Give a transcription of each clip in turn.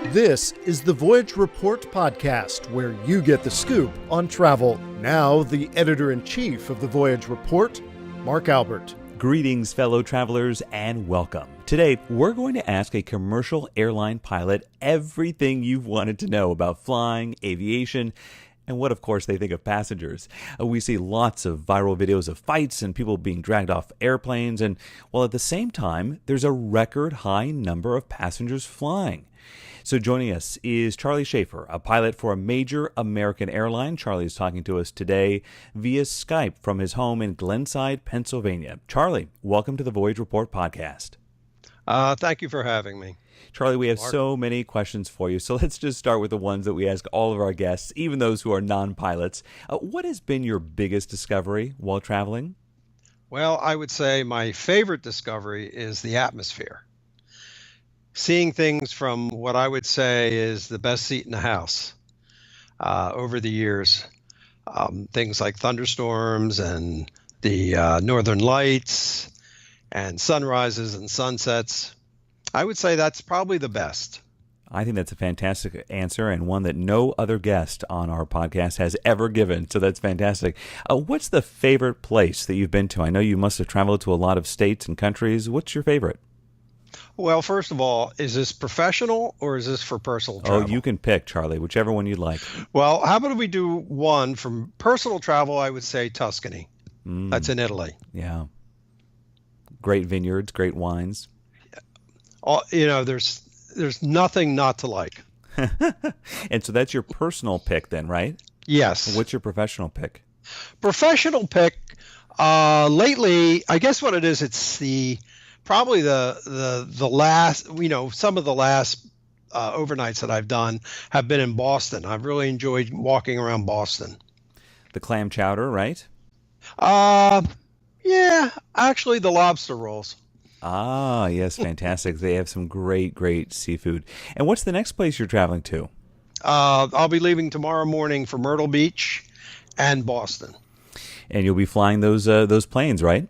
This is the Voyage Report podcast, where you get the scoop on travel. Now, the editor-in-chief of the Voyage Report, Mark Albert. Greetings, fellow travelers, and welcome. Today, we're going to ask a commercial airline pilot everything you've wanted to know about flying, aviation, and what, of course, they think of passengers. We see lots of viral videos of fights and people being dragged off airplanes, and while at the same time, there's a record high number of passengers flying. So joining us is Charlie Schaffer, a pilot for a major American airline. Charlie is talking to us today via Skype from his home in Glenside, Pennsylvania. Charlie, welcome to the Voyage Report podcast. Thank you for having me. Charlie, we have so many questions for you, so let's just start with the ones that we ask all of our guests, even those who are non-pilots. What has been your biggest discovery while traveling? Well, I would say my favorite discovery is the atmosphere. Seeing things from what I would say is the best seat in the house over the years. Things like thunderstorms and the northern lights and sunrises and sunsets. I would say that's probably the best. I think that's a fantastic answer and one that no other guest on our podcast has ever given, so that's fantastic. What's the favorite place that you've been to? I know you must have traveled to a lot of states and countries. What's your favorite? Well, first of all, is this professional or is this for personal travel? Oh, you can pick, Charlie, whichever one you'd like. Well, how about we do one from personal travel? I would say Tuscany. That's in Italy. Yeah. Great vineyards, great wines. There's nothing not to like. And so that's your personal pick then, right? Yes. What's your professional pick? Professional pick, lately, I guess what it is, it's probably the last, some of the last overnights that I've done have been in Boston. I've really enjoyed walking around Boston. The clam chowder, right? Yeah, actually the lobster rolls. Ah, yes, fantastic. They have some great seafood. And what's the next place you're traveling to? I'll be leaving tomorrow morning for Myrtle Beach and Boston. And you'll be flying those planes, right?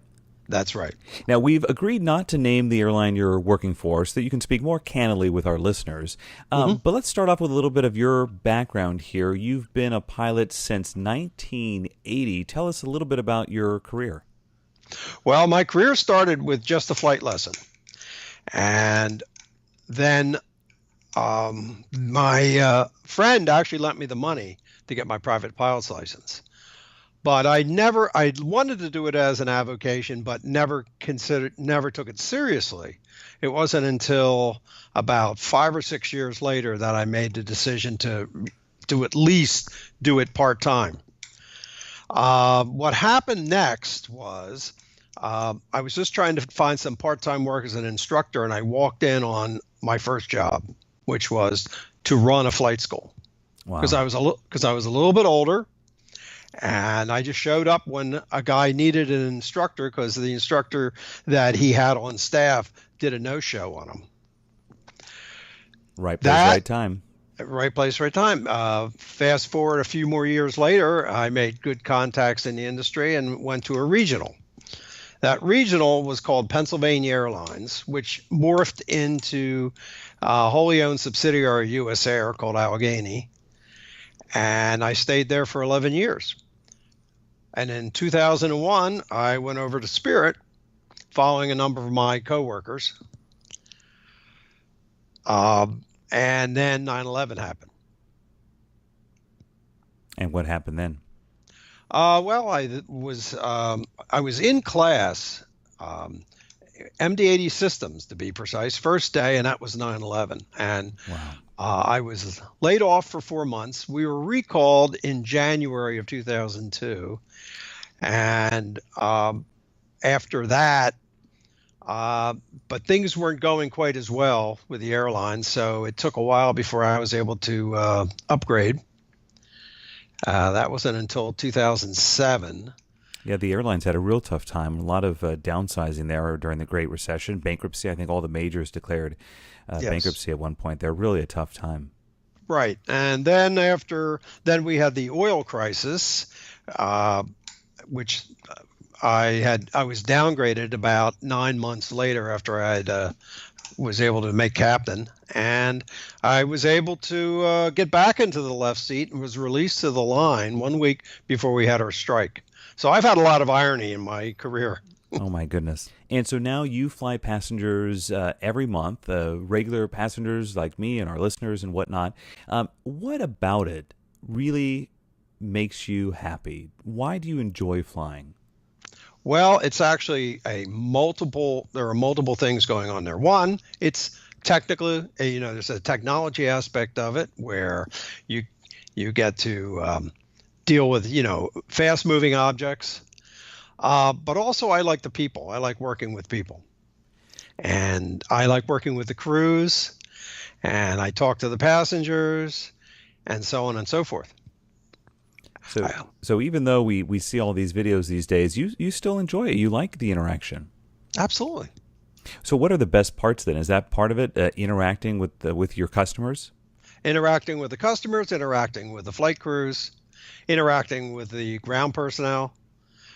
That's right. Now, we've agreed not to name the airline you're working for so that you can speak more candidly with our listeners. But let's start off with a little bit of your background here. You've been a pilot since 1980. Tell us a little bit about your career. Well, my career started with just a flight lesson. And then my friend actually lent me the money to get my private pilot's license. But I wanted to do it as an avocation, but never took it seriously. It wasn't until about 5 or 6 years later that I made the decision to at least do it part-time. What happened next was I was just trying to find some part-time work as an instructor, and I walked in on my first job, which was to run a flight school. Wow. Because I was a little bit older. And I just showed up when a guy needed an instructor because the instructor that he had on staff did a no-show on him. Right place, right time. Right place, right time. Fast forward a few more years later, I made good contacts in the industry and went to a regional. That regional was called Pennsylvania Airlines, which morphed into a wholly owned subsidiary of US Air called Allegheny. And I stayed there for 11 years. And in 2001, I went over to Spirit, following a number of my coworkers. And then 9/11 happened. And what happened then? Well, I was in class, MD-80 systems to be precise, first day, and that was 9/11. And wow. I was laid off for 4 months. We were recalled in January of 2002. And after that, but things weren't going quite as well with the airline. So it took a while before I was able to upgrade. That wasn't until 2007. Yeah, the airlines had a real tough time. A lot of downsizing there during the Great Recession, bankruptcy. I think all the majors declared bankruptcy at one point. They're really a tough time. Right. And then we had the oil crisis, which I was downgraded about 9 months later after I had was able to make captain, and I was able to get back into the left seat and was released to the line 1 week before we had our strike. So I've had a lot of irony in my career. Oh, my goodness. And so now you fly passengers every month, regular passengers like me and our listeners and whatnot. What about it really makes you happy? Why do you enjoy flying? Well, it's actually there are multiple things going on there. One, it's technically, there's a technology aspect of it where you get to deal with, fast moving objects. But also I like the people. I like working with people. And I like working with the crews, and I talk to the passengers, and so on and so forth. So even though we see all these videos these days, you still enjoy it. You like the interaction. Absolutely. So what are the best parts then? Is that part of it, interacting with your customers? Interacting with the customers, interacting with the flight crews, interacting with the ground personnel.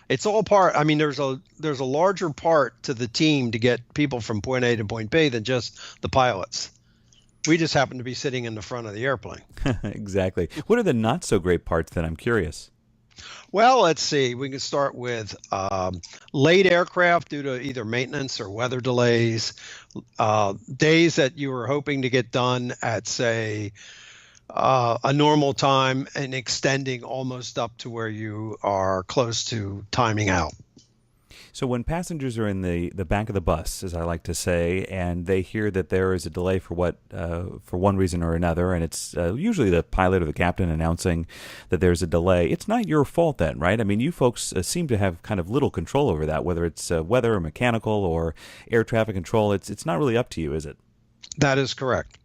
It's all part. I mean, there's a larger part to the team to get people from point A to point B than just the pilots. We just happen to be sitting in the front of the airplane. Exactly. What are the not so great parts then? I'm curious. Well, let's see. We can start with late aircraft due to either maintenance or weather delays, days that you were hoping to get done at, say, a normal time and extending almost up to where you are close to timing out. So when passengers are in the back of the bus, as I like to say, and they hear that there is a delay for one reason or another, and it's usually the pilot or the captain announcing that there's a delay, it's not your fault then, right? I mean, you folks seem to have kind of little control over that, whether it's weather or mechanical or air traffic control. It's not really up to you, is it? That is correct.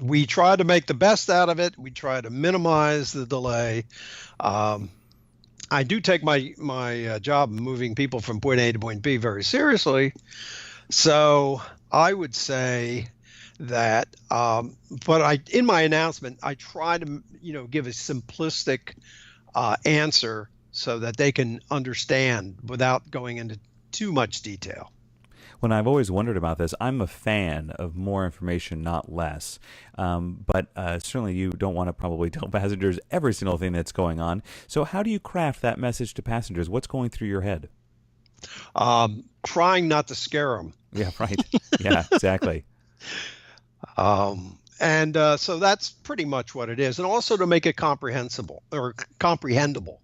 We try to make the best out of it. We try to minimize the delay. I do take my job moving people from point A to point B very seriously. So I would say that, but in my announcement, I try to, give a simplistic answer so that they can understand without going into too much detail. When I've always wondered about this, I'm a fan of more information, not less. But certainly you don't want to probably tell passengers every single thing that's going on. So how do you craft that message to passengers? What's going through your head? Trying not to scare them. Yeah, right. Yeah, exactly. So that's pretty much what it is. And also to make it comprehensible or comprehensible.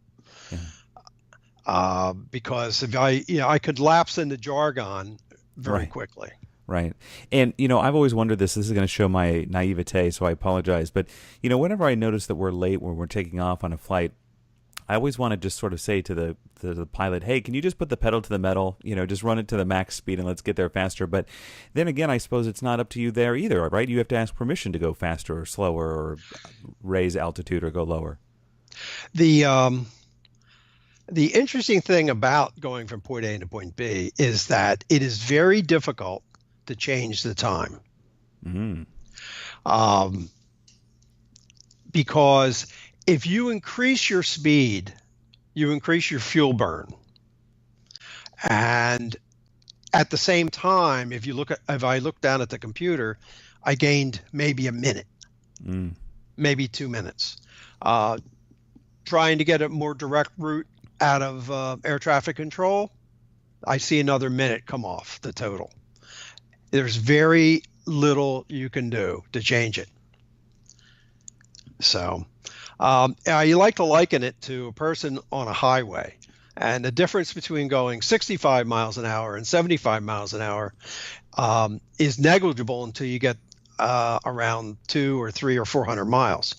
Yeah. Because if I could lapse into jargon very quickly. Right. And, I've always wondered this. This is going to show my naivete, so I apologize. But, whenever I notice that we're late when we're taking off on a flight, I always want to just sort of say to the pilot, hey, can you just put the pedal to the metal, just run it to the max speed and let's get there faster. But then again, I suppose it's not up to you there either, right? You have to ask permission to go faster or slower or raise altitude or go lower. The interesting thing about going from point A to point B is that it is very difficult to change the time. Mm-hmm. Because if you increase your speed, you increase your fuel burn. And at the same time, if I look down at the computer, I gained maybe a minute, maybe 2 minutes. Trying to get a more direct route out of air traffic control, I see another minute come off the total. There's very little you can do to change it. So I like to liken it to a person on a highway. And the difference between going 65 miles an hour and 75 miles an hour is negligible until you get around 200 or 300 or 400 miles.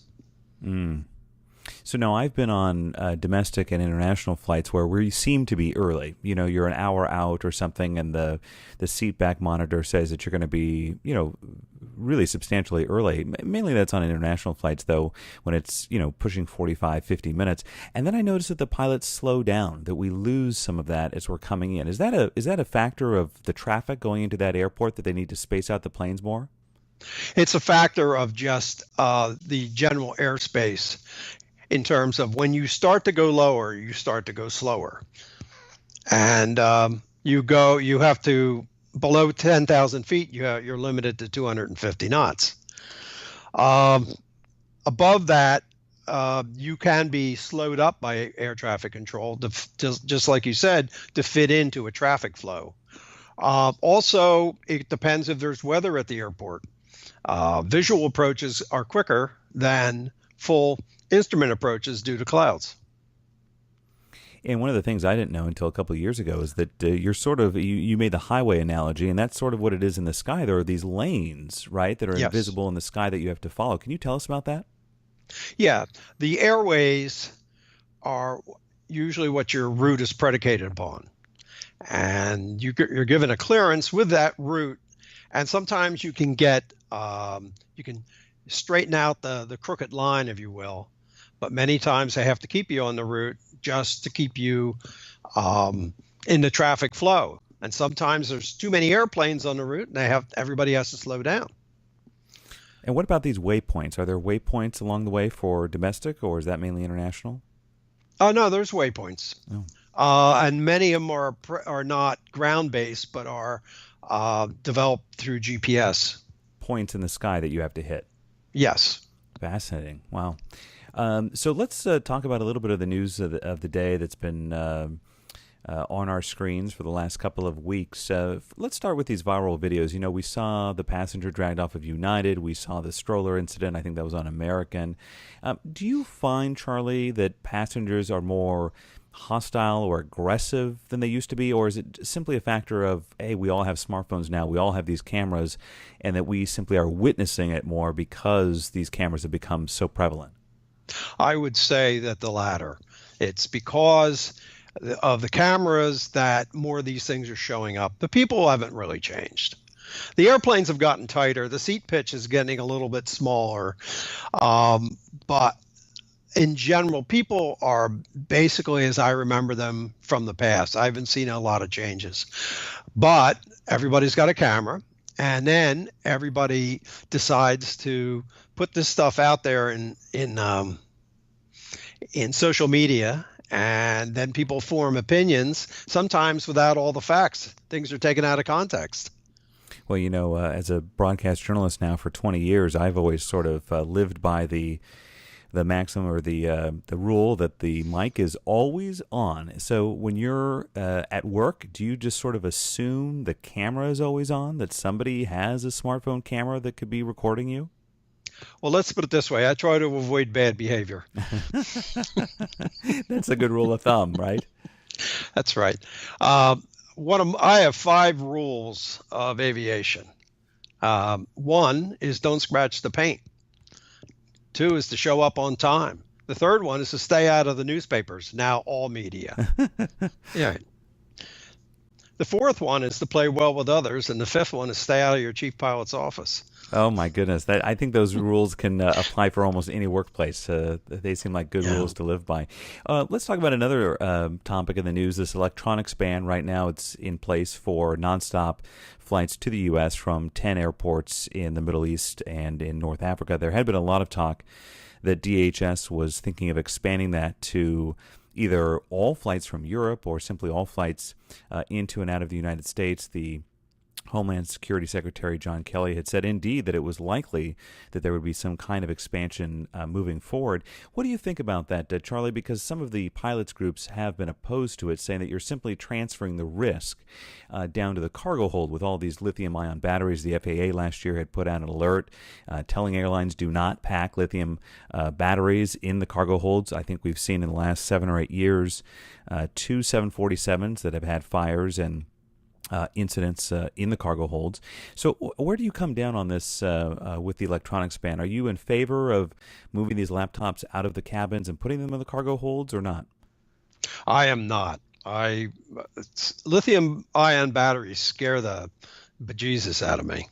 So now I've been on domestic and international flights where we seem to be early. You're an hour out or something, and the seat back monitor says that you're going to be, really substantially early. Mainly that's on international flights, though, when it's, pushing 45, 50 minutes. And then I notice that the pilots slow down, that we lose some of that as we're coming in. Is that a factor of the traffic going into that airport that they need to space out the planes more? It's a factor of just the general airspace. In terms of when you start to go lower, you start to go slower. And you have to below 10,000 feet, you're limited to 250 knots. Above that, you can be slowed up by air traffic control, just like you said, to fit into a traffic flow. Also, it depends if there's weather at the airport. Visual approaches are quicker than full instrument approaches due to clouds. And one of the things I didn't know until a couple of years ago is that you made the highway analogy, and that's sort of what it is in the sky. There are these lanes, right, that are Yes. invisible in the sky that you have to follow. Can you tell us about that? Yeah, the airways are usually what your route is predicated upon. And you're given a clearance with that route. And sometimes you can you can straighten out the crooked line, if you will. But many times they have to keep you on the route just to keep you in the traffic flow. And sometimes there's too many airplanes on the route, and everybody has to slow down. And what about these waypoints? Are there waypoints along the way for domestic, or is that mainly international? Oh no, there's waypoints, and many of them are not ground based, but are developed through GPS. Points in the sky that you have to hit. Yes. Fascinating. Wow. So let's talk about a little bit of the news of the day that's been on our screens for the last couple of weeks. Let's start with these viral videos. You know, we saw the passenger dragged off of United. We saw the stroller incident. I think that was on American. Do you find, Charlie, that passengers are more hostile or aggressive than they used to be? Or is it simply a factor of, hey, we all have smartphones now, we all have these cameras, and that we simply are witnessing it more because these cameras have become so prevalent? I would say that the latter. It's because of the cameras that more of these things are showing up. The people haven't really changed. The airplanes have gotten tighter. The seat pitch is getting a little bit smaller. But in general, people are basically as I remember them from the past. I haven't seen a lot of changes. But everybody's got a camera. And then everybody decides to put this stuff out there in social media, and then people form opinions, sometimes without all the facts. Things are taken out of context. Well, you know, as a broadcast journalist now for 20 years, I've always sort of lived by the maxim or the rule that the mic is always on. So when you're at work, do you just sort of assume the camera is always on, that somebody has a smartphone camera that could be recording you? Well, let's put it this way. I try to avoid bad behavior. That's a good rule of thumb, right? That's right. I have 5 rules of aviation. One is don't scratch the paint. 2 is to show up on time. The third one is to stay out of the newspapers, now all media. Yeah. The fourth one is to play well with others, and the fifth one is stay out of your chief pilot's office. Oh my goodness! I think those rules can apply for almost any workplace. They seem like good rules to live by. Let's talk about another topic in the news. This electronics ban. Right now, it's in place for nonstop flights to the U.S. from 10 airports in the Middle East and in North Africa. There had been a lot of talk that DHS was thinking of expanding that to either all flights from Europe or simply all flights into and out of the United States. The Homeland Security Secretary John Kelly had said indeed that it was likely that there would be some kind of expansion moving forward. What do you think about that, Charlie? Because some of the pilots groups have been opposed to it, saying that you're simply transferring the risk down to the cargo hold with all these lithium-ion batteries. The FAA last year had put out an alert telling airlines do not pack lithium batteries in the cargo holds. I think we've seen in the last 7 or 8 years 2 747s that have had fires and incidents in the cargo holds. So where do you come down on this with the electronics ban? Are you in favor of moving these laptops out of the cabins and putting them in the cargo holds or not? I am not. Lithium-ion batteries scare the bejesus out of me.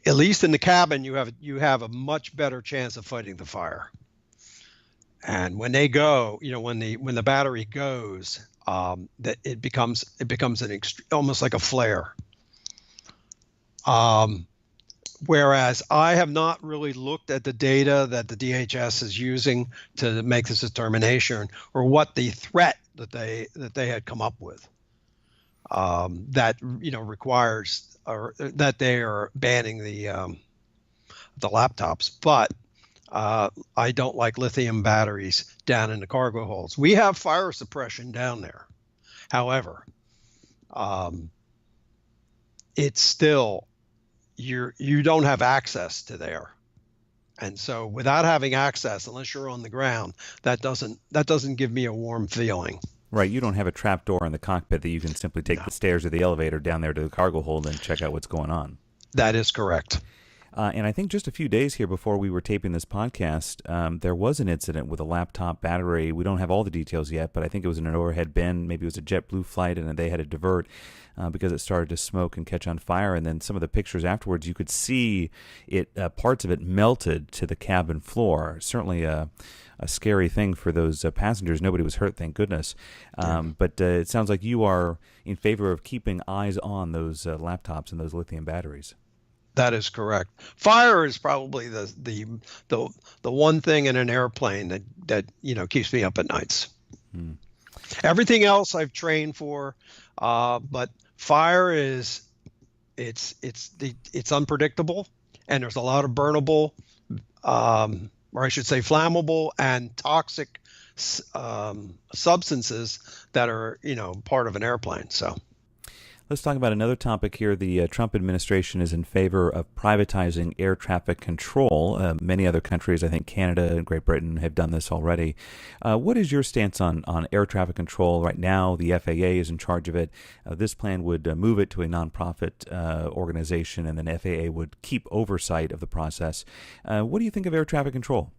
At least in the cabin, you have a much better chance of fighting the fire. And when they go, when the battery goes, that it becomes almost like a flare. Whereas I have not really looked at the data that the DHS is using to make this determination, or what the threat that they had come up with. that requires, or that they are banning the laptops. But I don't like lithium batteries down in the cargo holds. We have fire suppression down there. However, it's still, you don't have access to there. And so without having access, unless you're on the ground, that doesn't give me a warm feeling. Right, you don't have a trap door in the cockpit that you can simply take the stairs or the elevator down there to the cargo hold and check out what's going on. That is correct. And I think just a few days here before we were taping this podcast, there was an incident with a laptop battery. We don't have all the details yet, but I think it was in an overhead bin. Maybe it was a JetBlue flight, and they had to divert because it started to smoke and catch on fire. And then some of the pictures afterwards, you could see it, parts of it melted to the cabin floor. Certainly a scary thing for those passengers. Nobody was hurt, thank goodness. But it sounds like you are in favor of keeping eyes on those laptops and those lithium batteries. That is correct. Fire is probably the one thing in an airplane that keeps me up at nights. Everything else I've trained for, but fire it's unpredictable, and there's a lot of burnable, or I should say flammable and toxic substances that are part of an airplane. So. Let's talk about another topic here. The Trump administration is in favor of privatizing air traffic control. Many other countries, I think Canada and Great Britain, have done this already. What is your stance on air traffic control right now? The FAA is in charge of it. This plan would move it to a nonprofit organization, and then FAA would keep oversight of the process. What do you think of air traffic control?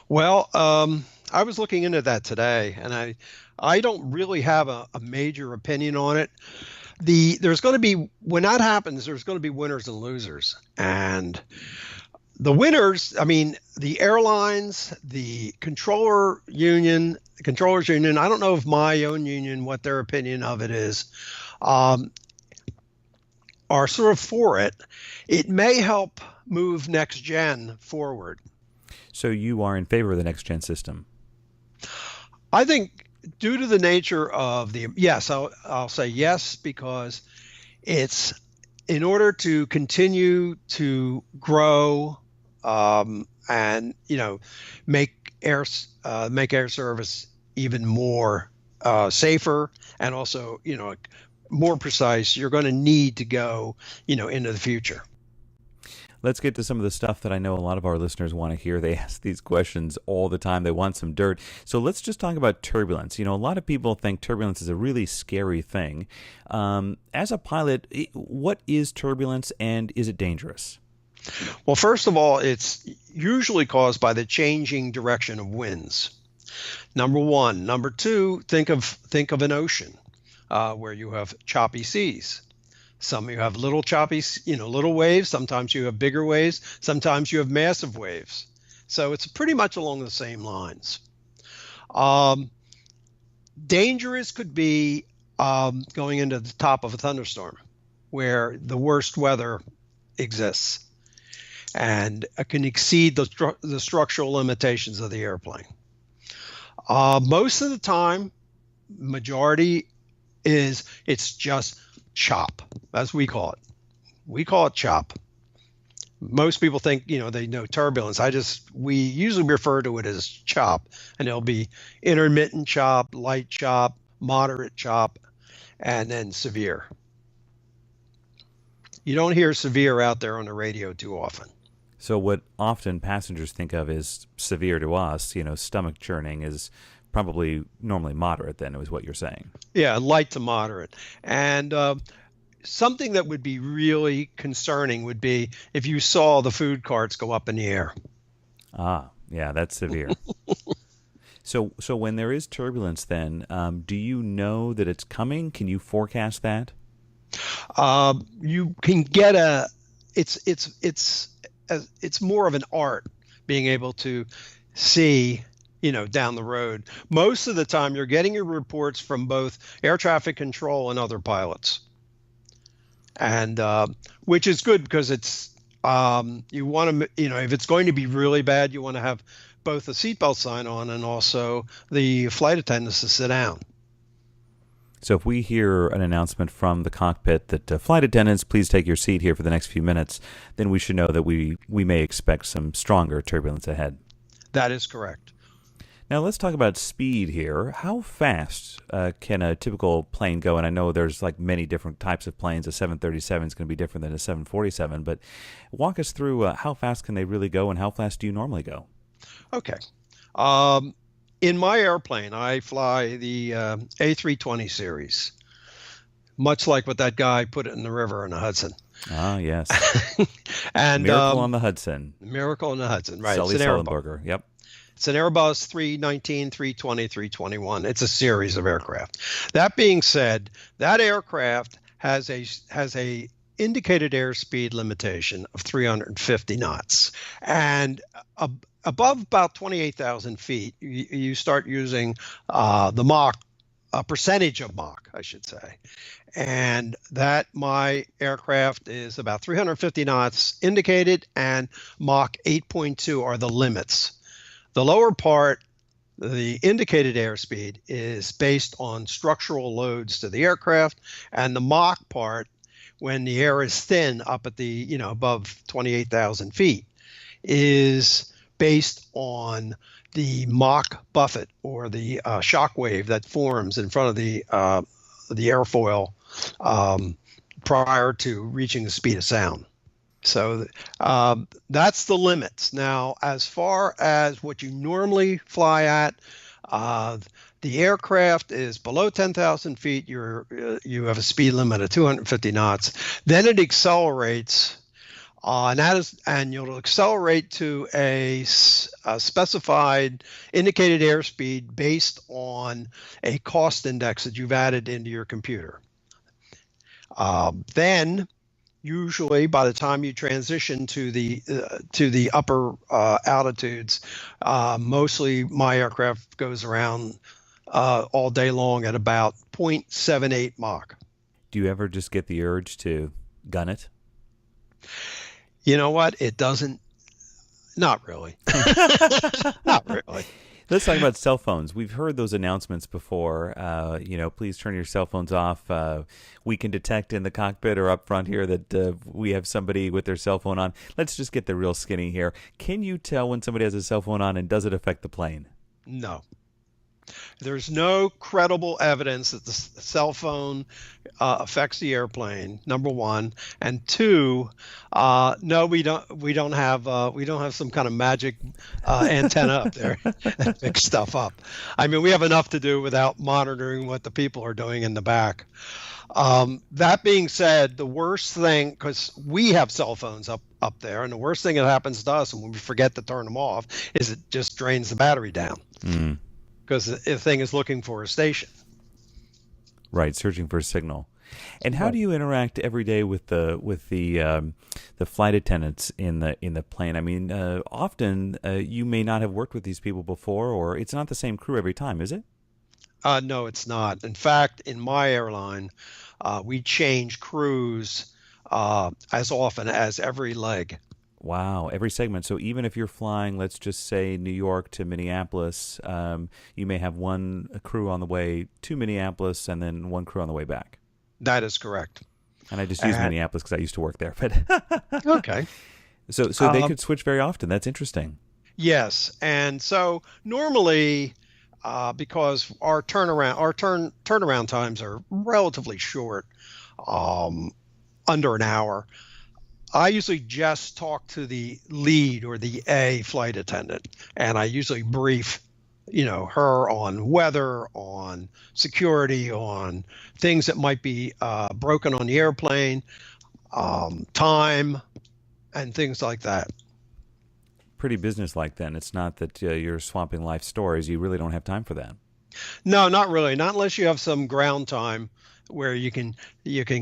Well, I was looking into that today, and I don't really have a major opinion on it. There's going to be, when that happens, there's going to be winners and losers. And the winners, I mean, the airlines, the controllers union, I don't know if my own union, what their opinion of it is, are sort of for it. It may help move next gen forward. So you are in favor of the next gen system? I think, due to the nature of yes, I'll say yes, because it's in order to continue to grow and make air service even more safer and also more precise. You're going to need to go into the future. Let's get to some of the stuff that I know a lot of our listeners want to hear. They ask these questions all the time. They want some dirt. So let's just talk about turbulence. A lot of people think turbulence is a really scary thing. As a pilot, what is turbulence, and is it dangerous? Well, first of all, it's usually caused by the changing direction of winds. Number one. Number two, think of an ocean where you have choppy seas. Some you have little choppy, little waves. Sometimes you have bigger waves. Sometimes you have massive waves. So it's pretty much along the same lines. Dangerous could be going into the top of a thunderstorm where the worst weather exists and can exceed the structural limitations of the airplane. Most of the time, majority it's just chop, as we call it. We call it chop. Most people think, they know turbulence. We usually refer to it as chop, and it'll be intermittent chop, light chop, moderate chop, and then severe. You don't hear severe out there on the radio too often. So what often passengers think of as severe to us, stomach churning, is probably normally moderate, then, is what you're saying. Yeah, light to moderate. And something that would be really concerning would be if you saw the food carts go up in the air. Ah, yeah, that's severe. So when there is turbulence, then, do you know that it's coming? Can you forecast that? You can get it's more of an art being able to see down the road. Most of the time you're getting your reports from both air traffic control and other pilots, and which is good, because it's you want to, if it's going to be really bad, you want to have both the seatbelt sign on and also the flight attendants to sit down. So if we hear an announcement from the cockpit that flight attendants, please take your seat here for the next few minutes, then we should know that we may expect some stronger turbulence ahead. That is correct. Now let's talk about speed here. How fast can a typical plane go? And I know there's like many different types of planes. A 737 is going to be different than a 747, but walk us through how fast can they really go and how fast do you normally go? Okay. In my airplane, I fly the A320 series, much like what that guy put it in the river in the Hudson. Ah, yes. And Miracle on the Hudson. Miracle on the Hudson, right. Sully Sullenberger, yep. It's an Airbus 319, 320, 321. It's a series of aircraft. That being said, that aircraft has a indicated airspeed limitation of 350 knots. And above about 28,000 feet, you start using the Mach, a percentage of Mach, I should say. And that my aircraft is about 350 knots indicated, and Mach 8.2 are the limits. The lower part, the indicated airspeed, is based on structural loads to the aircraft, and the Mach part, when the air is thin up at the, above 28,000 feet, is based on the Mach buffet, or the shock wave that forms in front of the airfoil prior to reaching the speed of sound. So that's the limits. Now, as far as what you normally fly at, the aircraft is below 10,000 feet. You have a speed limit of 250 knots. Then it accelerates, and you'll accelerate to a specified indicated airspeed based on a cost index that you've added into your computer. Then, usually, by the time you transition to the upper altitudes, mostly my aircraft goes around all day long at about 0.78 Mach. Do you ever just get the urge to gun it? You know what? It doesn't. Not really. Not really. Let's talk about cell phones. We've heard those announcements before. Please turn your cell phones off. We can detect in the cockpit or up front here that we have somebody with their cell phone on. Let's just get the real skinny here. Can you tell when somebody has a cell phone on, and does it affect the plane? No. There's no credible evidence that the cell phone affects the airplane. Number one, and two, no, we don't have some kind of magic antenna up there that picks stuff up. I mean, we have enough to do without monitoring what the people are doing in the back. That being said, the worst thing, because we have cell phones up there, and the worst thing that happens to us when we forget to turn them off is it just drains the battery down. Because the thing is looking for a station. Right, searching for a signal. And how do you interact every day with the flight attendants in the plane? I mean, often you may not have worked with these people before, or it's not the same crew every time, is it? No, it's not. In fact, in my airline, we change crews as often as every leg. Wow, every segment. So even if you're flying, let's just say New York to Minneapolis, you may have one crew on the way to Minneapolis and then one crew on the way back. That is correct. And I just use Minneapolis because I used to work there. But okay. So they could switch very often. That's interesting. Yes, and so normally, because our turnaround times are relatively short, under an hour, I usually just talk to the lead or the A flight attendant, and I usually brief, her on weather, on security, on things that might be broken on the airplane, time, and things like that. Pretty businesslike then. It's not that you're swapping life stories. You really don't have time for that. No, not really. Not unless you have some ground time where you can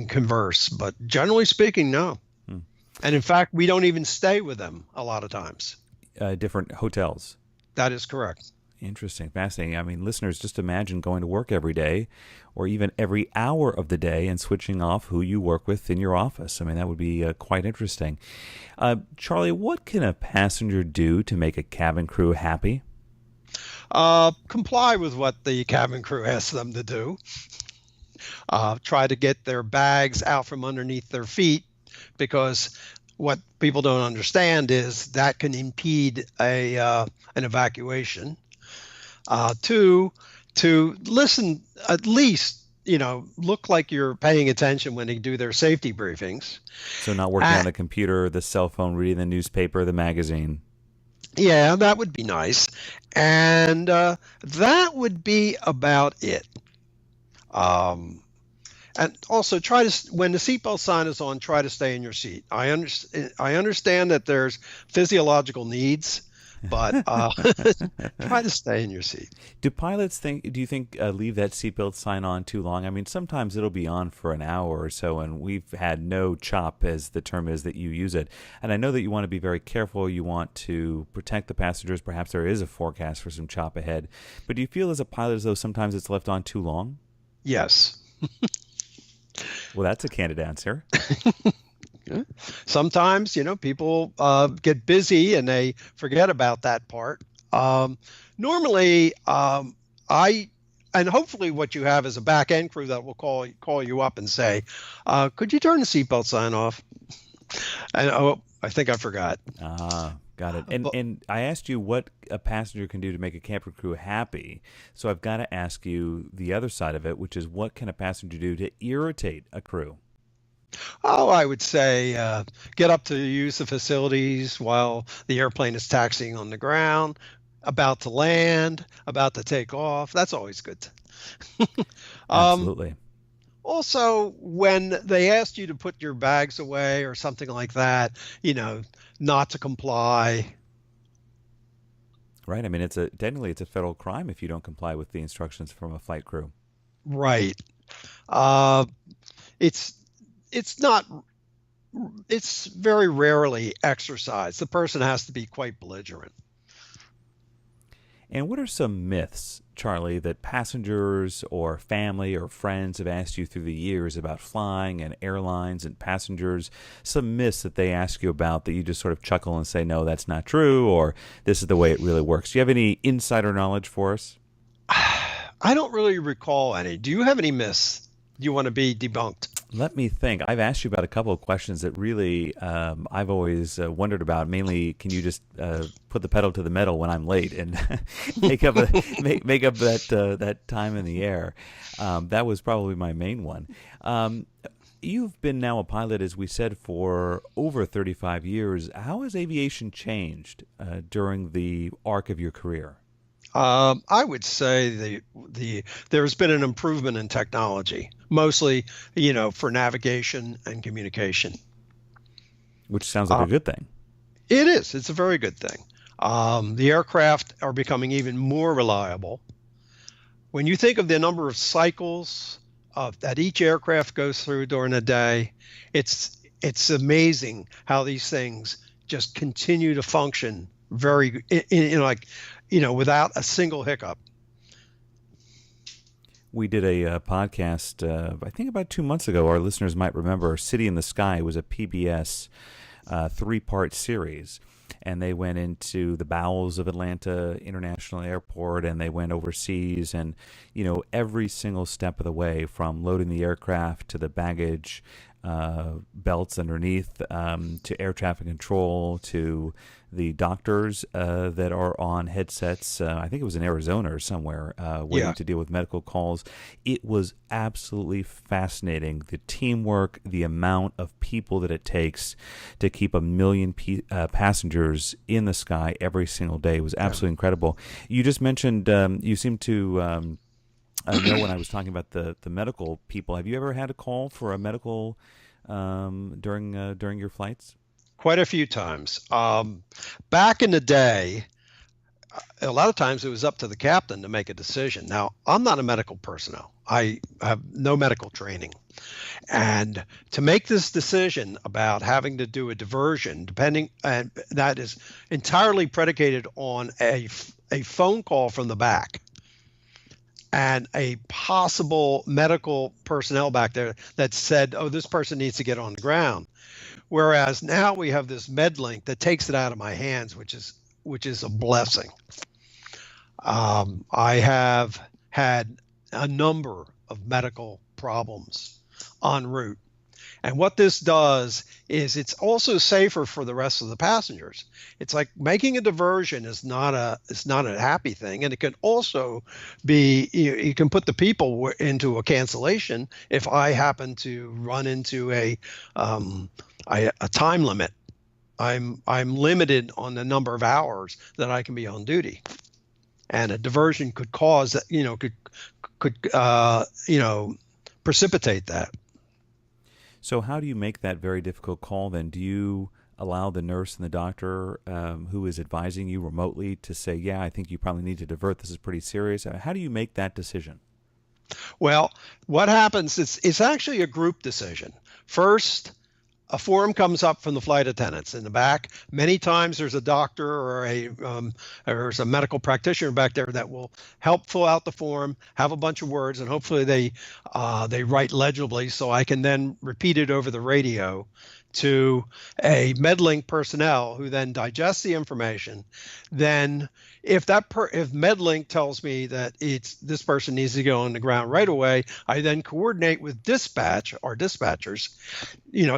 converse. But generally speaking, no. And in fact, we don't even stay with them a lot of times. Different hotels. That is correct. Interesting. Fascinating. I mean, listeners, just imagine going to work every day or even every hour of the day and switching off who you work with in your office. I mean, that would be quite interesting. Charlie, what can a passenger do to make a cabin crew happy? Comply with what the cabin crew asks them to do. try to get their bags out from underneath their feet, because what people don't understand is that can impede an evacuation. To listen, at least, look like you're paying attention when they do their safety briefings. So not working on the computer, the cell phone, reading the newspaper, the magazine. Yeah, that would be nice. And that would be about it. And also, when the seatbelt sign is on, try to stay in your seat. I understand that there's physiological needs, but try to stay in your seat. Do you think leave that seatbelt sign on too long? I mean, sometimes it'll be on for an hour or so, and we've had no chop, as the term is that you use it. And I know that you want to be very careful. You want to protect the passengers. Perhaps there is a forecast for some chop ahead. But do you feel as a pilot as though sometimes it's left on too long? Yes. Well, that's a candid answer. Sometimes, people get busy and they forget about that part. Normally, and hopefully what you have is a back end crew that will call you up and say, could you turn the seatbelt sign off? And I think I forgot. Got it. And I asked you what a passenger can do to make a camper crew happy. So I've got to ask you the other side of it, which is, what can a passenger do to irritate a crew? Oh, I would say get up to use the facilities while the airplane is taxiing on the ground, about to land, about to take off. That's always good. Absolutely. Also, when they ask you to put your bags away or something like that, not to comply. Right. I mean, technically it's a federal crime if you don't comply with the instructions from a flight crew. Right. It's not. It's very rarely exercised. The person has to be quite belligerent. And what are some myths, Charlie, that passengers or family or friends have asked you through the years about flying and airlines and passengers? Some myths that they ask you about that you just sort of chuckle and say, no, that's not true, or this is the way it really works. Do you have any insider knowledge for us? I don't really recall any. Do you have any myths you want to be debunked? Let me think. I've asked you about a couple of questions that really I've always wondered about. Mainly, can you just put the pedal to the metal when I'm late and make up that time in the air? That was probably my main one. You've been now a pilot, as we said, for over 35 years. How has aviation changed during the arc of your career? I would say there's been an improvement in technology, mostly, for navigation and communication. Which sounds like a good thing. It is. It's a very good thing. The aircraft are becoming even more reliable. When you think of the number of cycles that each aircraft goes through during a day, it's amazing how these things just continue to function without a single hiccup. We did a podcast, I think about 2 months ago. Our listeners might remember City in the Sky. It was a PBS 3-part series. And they went into the bowels of Atlanta International Airport, and they went overseas. And, every single step of the way, from loading the aircraft to the baggage belts underneath, to air traffic control, to the doctors that are on headsets. I think it was in Arizona or somewhere, waiting to deal with medical calls. It was absolutely fascinating. The teamwork, the amount of people that it takes to keep 1 million passengers in the sky every single day was absolutely incredible. You just mentioned, you seem to know when I was talking about the medical people. Have you ever had a call for a medical during your flights? Quite a few times. Back in the day, a lot of times it was up to the captain to make a decision. Now, I'm not a medical personnel. I have no medical training. And to make this decision about having to do a diversion, and that is entirely predicated on a phone call from the back and a possible medical personnel back there that said, oh, this person needs to get on the ground. Whereas now we have this MedLink that takes it out of my hands, which is a blessing. I have had a number of medical problems en route. And what this does is it's also safer for the rest of the passengers. It's like making a diversion is not a happy thing, and it can also be you can put the people into a cancellation if I happen to run into a time limit. I'm limited on the number of hours that I can be on duty, and a diversion could cause that could precipitate that. So how do you make that very difficult call then? Do you allow the nurse and the doctor who is advising you remotely to say, yeah, I think you probably need to divert, this is pretty serious? How do you make that decision? Well, what happens is it's actually a group decision. First, a form comes up from the flight attendants in the back. Many times there's a doctor or there's a medical practitioner back there that will help fill out the form, have a bunch of words, and hopefully they write legibly so I can then repeat it over the radio to a MedLink personnel who then digest the information. Then if MedLink tells me that this person needs to go on the ground right away, I then coordinate with dispatch or dispatchers,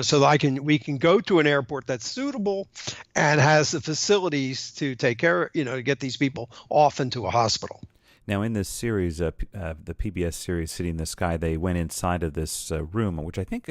so that we can go to an airport that's suitable and has the facilities to take care, to get these people off into a hospital. Now, in this series, the PBS series City in the Sky, they went inside of this room, which I think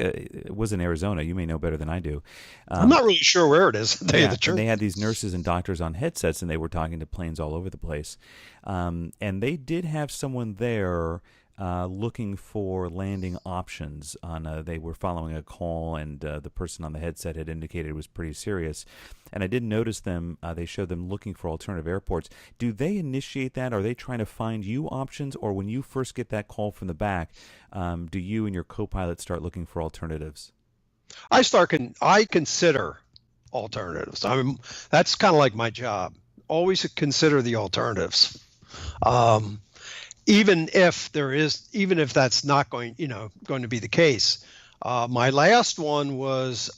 was in Arizona. You may know better than I do. I'm not really sure where it is, to tell you the truth. And they had these nurses and doctors on headsets, and they were talking to planes all over the place. And they did have someone there looking for landing options. They were following a call, and the person on the headset had indicated it was pretty serious. And I did notice them, they showed them looking for alternative airports. Do they initiate that? Are they trying to find you options? Or when you first get that call from the back, do you and your co-pilot start looking for alternatives? I consider alternatives. That's kind of like my job. Always consider the alternatives. Even if that's not going to be the case. My last one was,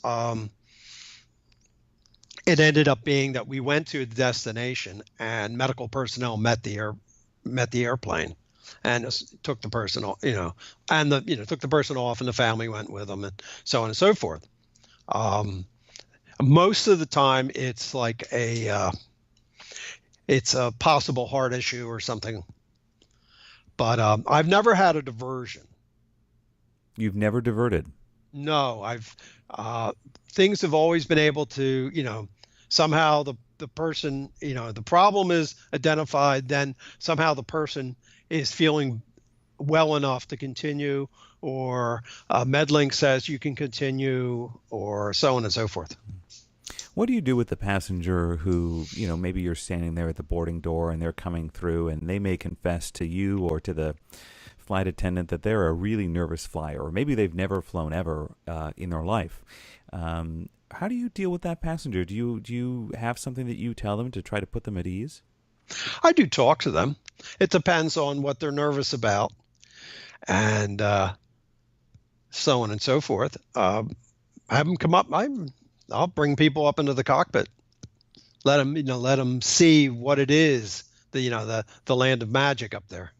it ended up being that we went to the destination and medical personnel met the airplane and took the person off, took the person off, and the family went with them, and so on and so forth. Most of the time it's like it's a possible heart issue or something. But I've never had a diversion. You've never diverted? No, things have always been able to, somehow the person, the problem is identified, then somehow the person is feeling well enough to continue, or MedLink says you can continue, or so on and so forth. What do you do with the passenger who, maybe you're standing there at the boarding door and they're coming through and they may confess to you or to the flight attendant that they're a really nervous flyer, or maybe they've never flown ever in their life? How do you deal with that passenger? Do you have something that you tell them to try to put them at ease? I do talk to them. It depends on what they're nervous about, and so on and so forth. Have them come up. I'll bring people up into the cockpit, let them see what it is, the land of magic up there.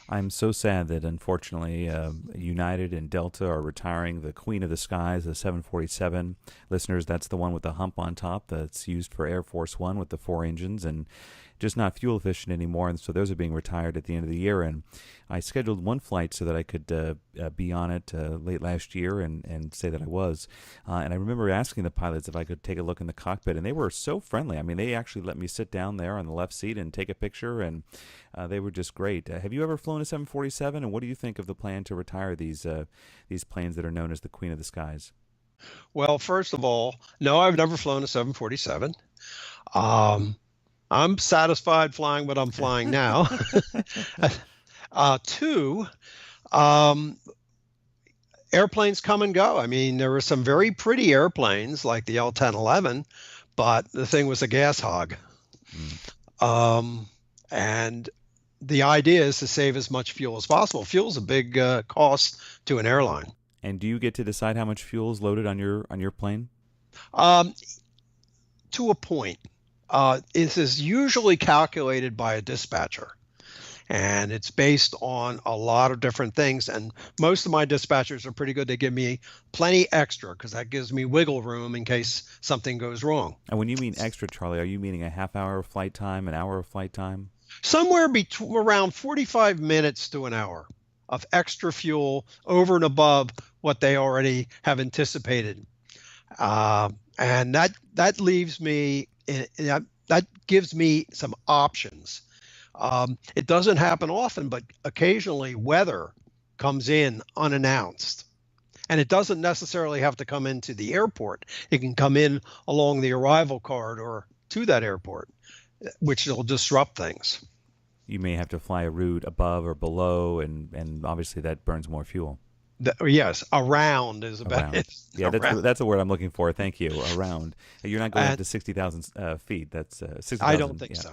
I'm so sad that unfortunately United and Delta are retiring the Queen of the Skies, the 747. Listeners, that's the one with the hump on top that's used for Air Force One with the 4 engines and just not fuel efficient anymore. And so those are being retired at the end of the year. And I scheduled one flight so that I could be on it late last year and say that I was. And I remember asking the pilots if I could take a look in the cockpit, and they were so friendly. I mean, they actually let me sit down there on the left seat and take a picture, and they were just great. Have you ever flown a 747, and what do you think of the plan to retire these planes that are known as the Queen of the Skies? Well, first of all, no, I've never flown a 747. I'm satisfied flying what I'm flying now. Two, airplanes come and go. I mean, there were some very pretty airplanes like the L-1011, but the thing was a gas hog. And the idea is to save as much fuel as possible. Fuel's a big cost to an airline. And do you get to decide how much fuel is loaded on your plane? To a point. This is usually calculated by a dispatcher. And it's based on a lot of different things. And most of my dispatchers are pretty good. They give me plenty extra because that gives me wiggle room in case something goes wrong. And when you mean extra, Charlie, are you meaning a half hour of flight time, an hour of flight time? Somewhere between around 45 minutes to an hour of extra fuel over and above what they already have anticipated. And that leaves me, that gives me some options. It doesn't happen often, but occasionally weather comes in unannounced. And it doesn't necessarily have to come into the airport. It can come in along the arrival corridor to that airport, which will disrupt things. You may have to fly a route above or below, and obviously that burns more fuel. Yes, around is about it. Yeah, that's the word I'm looking for. Thank you. Around. You're not going up to 60,000 feet. That's 60,000. I don't think so.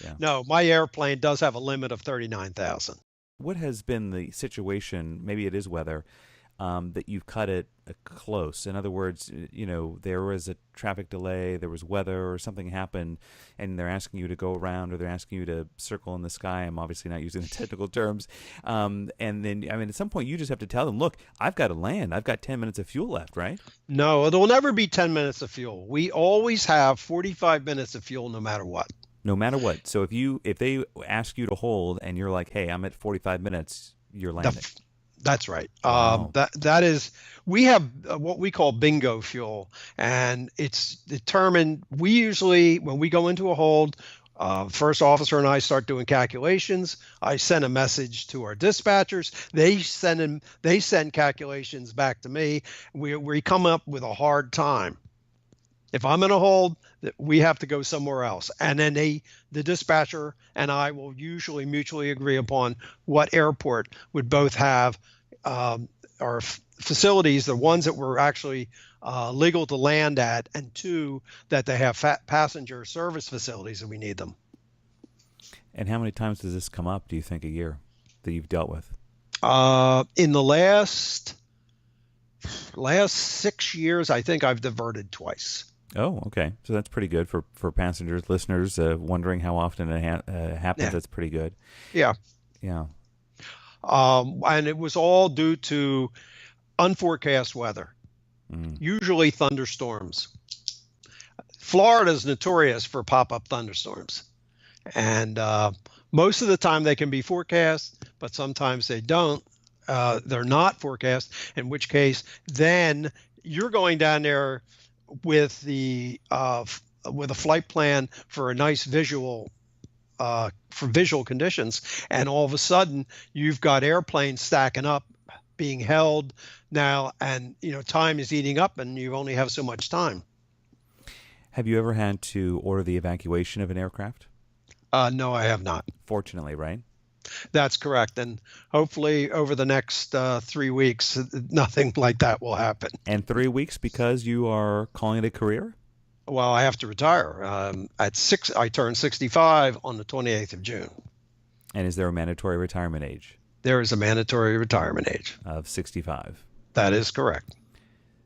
Yeah. No, my airplane does have a limit of 39,000. What has been the situation, maybe it is weather, that you've cut it close? In other words, there was a traffic delay, there was weather, or something happened, and they're asking you to go around, or they're asking you to circle in the sky. I'm obviously not using the technical terms. And then, at some point, you just have to tell them, look, I've got to land. I've got 10 minutes of fuel left, right? No, it will never be 10 minutes of fuel. We always have 45 minutes of fuel no matter what. No matter what. So if they ask you to hold and you're like, hey, I'm at 45 minutes, you're landing. That's right. Wow. That is, we have what we call bingo fuel, and it's determined. We usually, when we go into a hold, first officer and I start doing calculations. I send a message to our dispatchers. They send calculations back to me. We come up with a hard time. If I'm in a hold, we have to go somewhere else. And then the dispatcher and I will usually mutually agree upon what airport would both have our facilities, the ones that were actually legal to land at, and two, that they have passenger service facilities that we need them. And how many times does this come up, do you think, a year that you've dealt with? In the last 6 years, I think I've diverted twice. Oh, okay. So that's pretty good for passengers, listeners wondering how often it happens. Yeah. That's pretty good. Yeah. Yeah. And it was all due to unforecast weather, usually thunderstorms. Florida is notorious for pop-up thunderstorms. And most of the time they can be forecast, but sometimes they don't. They're not forecast, in which case then you're going down there with a flight plan for a nice visual for visual conditions, and all of a sudden you've got airplanes stacking up, being held now, and time is eating up, and you only have so much time. Have you ever had to order the evacuation of an aircraft? No, I have not. Fortunately, right? That's correct. And hopefully over the next 3 weeks, nothing like that will happen. And 3 weeks because you are calling it a career? Well, I have to retire. I turn 65 on the 28th of June. And is there a mandatory retirement age? There is a mandatory retirement age. Of 65. That is correct.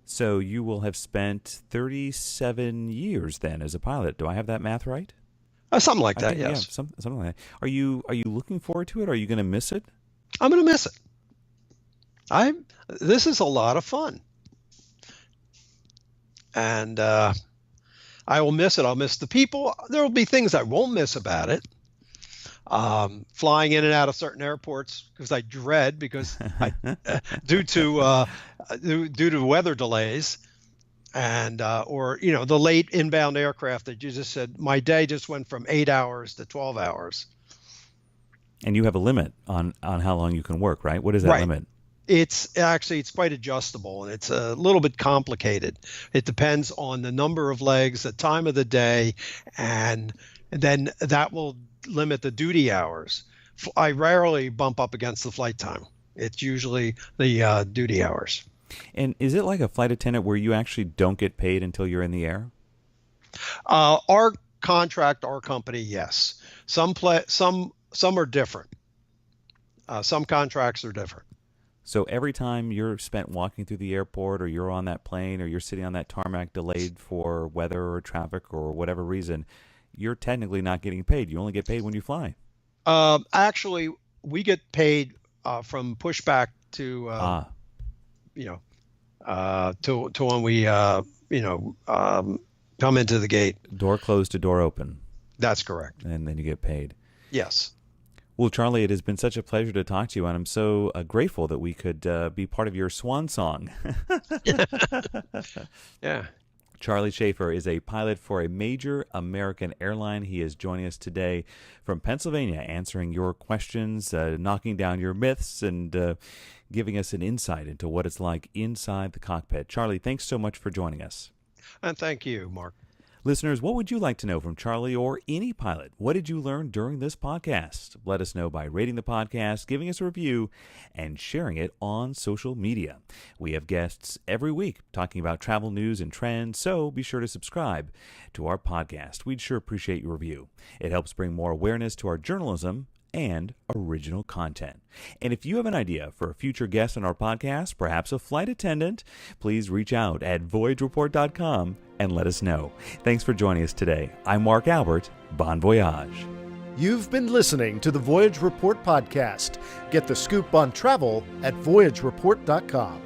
So you will have spent 37 years then as a pilot. Do I have that math right? Something like that, yes. Yeah, something like that. Are you looking forward to it? Or are you going to miss it? I'm going to miss it. This is a lot of fun. And I will miss it. I'll miss the people. There will be things I won't miss about it. Flying in and out of certain airports because I dread due to weather delays. And or the late inbound aircraft that you just said, my day just went from 8 hours to 12 hours. And you have a limit on how long you can work, right? What is that limit? It's quite adjustable, and it's a little bit complicated. It depends on the number of legs, the time of the day, and then that will limit the duty hours. I rarely bump up against the flight time. It's usually the duty hours. And is it like a flight attendant where you actually don't get paid until you're in the air? Our contract, our company, yes. Some are different. Some contracts are different. So every time you're spent walking through the airport, or you're on that plane, or you're sitting on that tarmac delayed for weather or traffic or whatever reason, you're technically not getting paid. You only get paid when you fly. Actually, we get paid from pushback to you know to when we come into the gate. Door closed to door open, That's correct. and then you get paid. Yes. Well, Charlie, it has been such a pleasure to talk to you, and I'm so grateful that we could be part of your swan song. Yeah. Charlie Schaffer is a pilot for a major American airline. He is joining us today from Pennsylvania, answering your questions, knocking down your myths, and giving us an insight into what it's like inside the cockpit. Charlie, thanks so much for joining us. And thank you, Mark. Listeners, what would you like to know from Charlie or any pilot? What did you learn during this podcast? Let us know by rating the podcast, giving us a review, and sharing it on social media. We have guests every week talking about travel news and trends, so be sure to subscribe to our podcast. We'd sure appreciate your review. It helps bring more awareness to our journalism and original content. And if you have an idea for a future guest on our podcast, perhaps a flight attendant, please reach out at voyagereport.com and let us know. Thanks for joining us today. I'm Mark Albert. Bon voyage. You've been listening to the Voyage Report podcast. Get the scoop on travel at voyagereport.com.